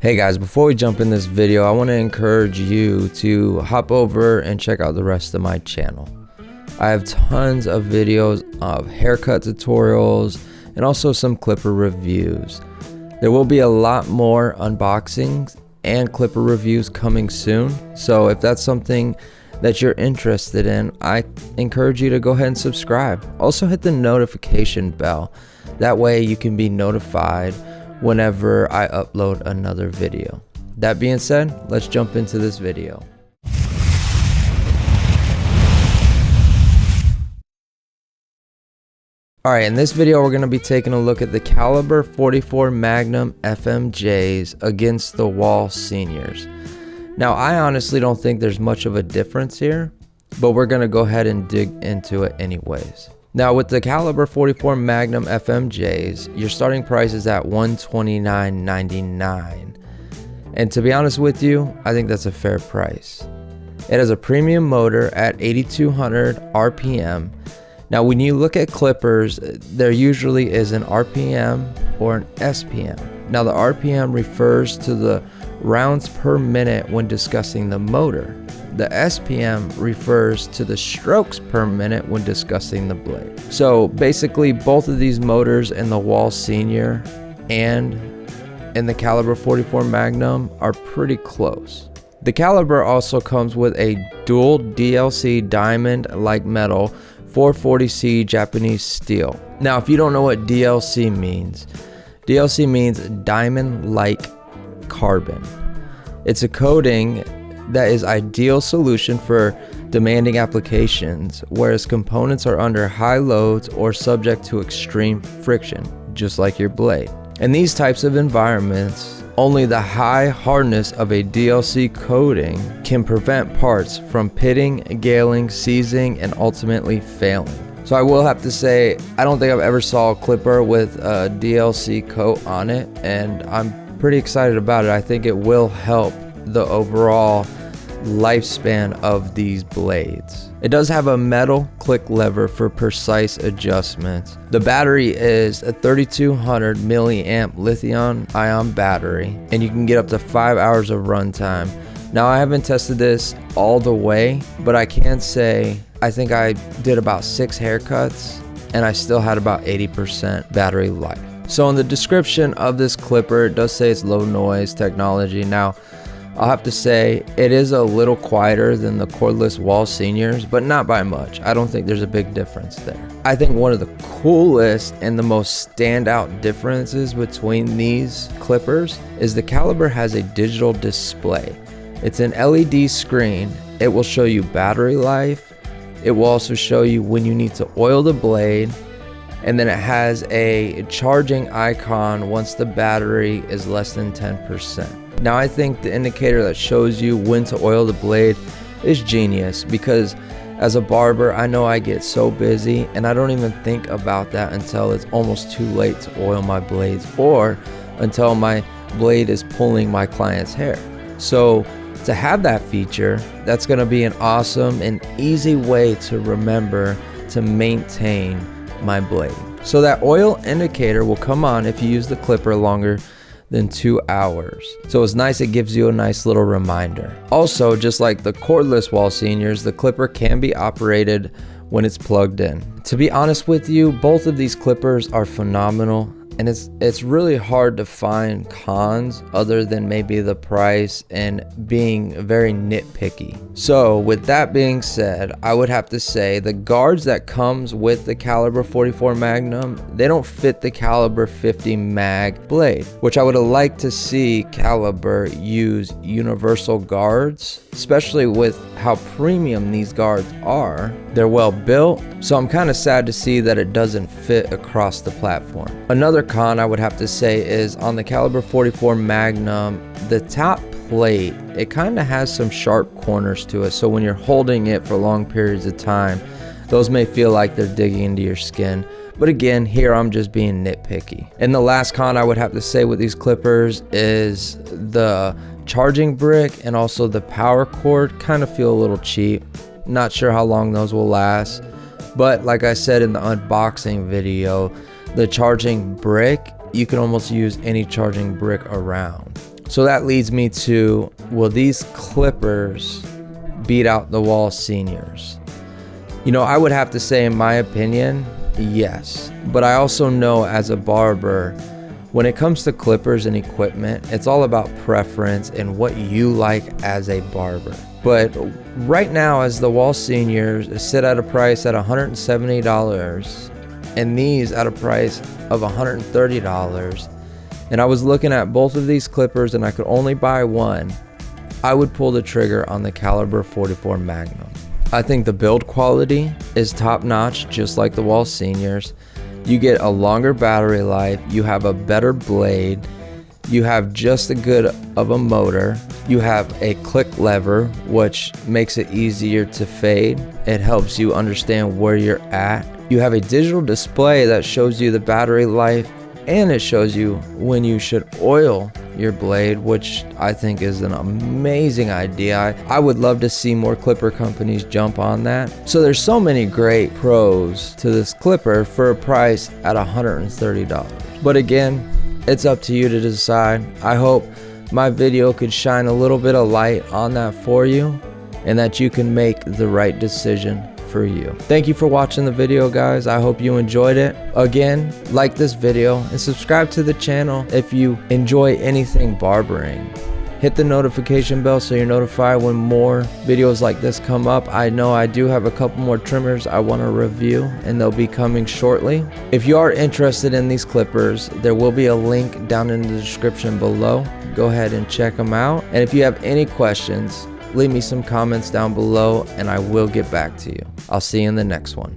Hey guys, before we jump in this video, I want to encourage you to hop over and check out the rest of my channel. I have tons of videos of haircut tutorials and also some clipper reviews. There will be a lot more unboxings and clipper reviews coming soon, so if that's something that you're interested in, I encourage you to go ahead and subscribe. Also hit the notification bell. That way you can be notified whenever I upload another video. That being said, let's jump into this video. Alright, in this video we're going to be taking a look at the Caliber 44 Magnum FMJs against the Wahl Seniors. Now I honestly don't think there's much of a difference here, but we're going to go ahead and dig into it anyways. Now with the Caliber 44 Magnum FMJs, your starting price is at $129.99. And to be honest with you, I think that's a fair price. It has a premium motor at 8200 RPM. Now when you look at clippers, there usually is an RPM or an SPM. Now the RPM refers to the rounds per minute when discussing the motor. The SPM refers to the strokes per minute when discussing the blade. So basically both of these motors in the Wahl Senior and in the Caliber 44 Magnum are pretty close. The Caliber also comes with a dual DLC diamond like metal 440C Japanese steel. Now if you don't know what DLC means diamond like carbon. It's a coating that is ideal solution for demanding applications, whereas components are under high loads or subject to extreme friction, just like your blade. In these types of environments, only the high hardness of a DLC coating can prevent parts from pitting, galing, seizing, and ultimately failing. So I will have to say, I don't think I've ever saw a clipper with a DLC coat on it, and I'm pretty excited about it. I think it will help the overall lifespan of these blades. It does have a metal click lever for precise adjustments. The battery is a 3200 milliamp lithium ion battery, and you can get up to 5 hours of runtime. Now I haven't tested this all the way, but I can say I think I did about 6 haircuts and I still had about 80% battery life. So in the description of this clipper, it does say it's low noise technology. Now I'll have to say it is a little quieter than the cordless Wahl Seniors, but not by much. I don't think there's a big difference there. I think one of the coolest and the most standout differences between these clippers is the Caliber has a digital display. It's an LED screen. It will show you battery life. It will also show you when you need to oil the blade, and then it has a charging icon once the battery is less than 10%. Now I think the indicator that shows you when to oil the blade is genius, because as a barber I know I get so busy and I don't even think about that until it's almost too late to oil my blades or until my blade is pulling my client's hair. So to have that feature, that's going to be an awesome and easy way to remember to maintain my blade. So that oil indicator will come on if you use the clipper longer than 2 hours. So it's nice, it gives you a nice little reminder. Also, just like the cordless Wahl Seniors, the clipper can be operated when it's plugged in. To be honest with you, both of these clippers are phenomenal, and it's really hard to find cons other than maybe the price and being very nitpicky. So with that being said, I would have to say the guards that comes with the Caliber 44 Magnum, they don't fit the Caliber 50 Mag blade, which I would have liked to see Caliber use universal guards, especially with how premium these guards are. They're well built, so I'm kind of sad to see that it doesn't fit across the platform. Another con I would have to say is on the Caliber 44 Magnum, the top plate, it kind of has some sharp corners to it, so when you're holding it for long periods of time, those may feel like they're digging into your skin. But again, here I'm just being nitpicky. And the last con I would have to say with these clippers is the charging brick and also the power cord kind of feel a little cheap. Not sure how long those will last, but like I said in the unboxing video, the charging brick, you can almost use any charging brick around. So that leads me to, will these clippers beat out the Wahl Seniors? You know, I would have to say, in my opinion, yes. But I also know as a barber, when it comes to clippers and equipment, it's all about preference and what you like as a barber. But right now, as the Wahl Seniors sit at a price at $170 and these at a price of $130, and I was looking at both of these clippers and I could only buy one, I would pull the trigger on the Caliber 44 Magnum. I think the build quality is top notch, just like the Wahl Seniors. You get a longer battery life, you have a better blade, you have just as good of a motor, you have a click lever, which makes it easier to fade. It helps you understand where you're at. You have a digital display that shows you the battery life, and it shows you when you should oil your blade, which I think is an amazing idea. I would love to see more clipper companies jump on that. So there's so many great pros to this clipper for a price at $130. But again, it's up to you to decide. I hope my video could shine a little bit of light on that for you, and that you can make the right decision for you. Thank you for watching the video, guys. I hope you enjoyed it. Again, like this video and subscribe to the channel if you enjoy anything barbering. Hit the notification bell so you're notified when more videos like this come up. I know I do have a couple more trimmers I want to review, and they'll be coming shortly. If you are interested in these clippers, there will be a link down in the description below. Go ahead and check them out. And if you have any questions, leave me some comments down below and I will get back to you. I'll see you in the next one.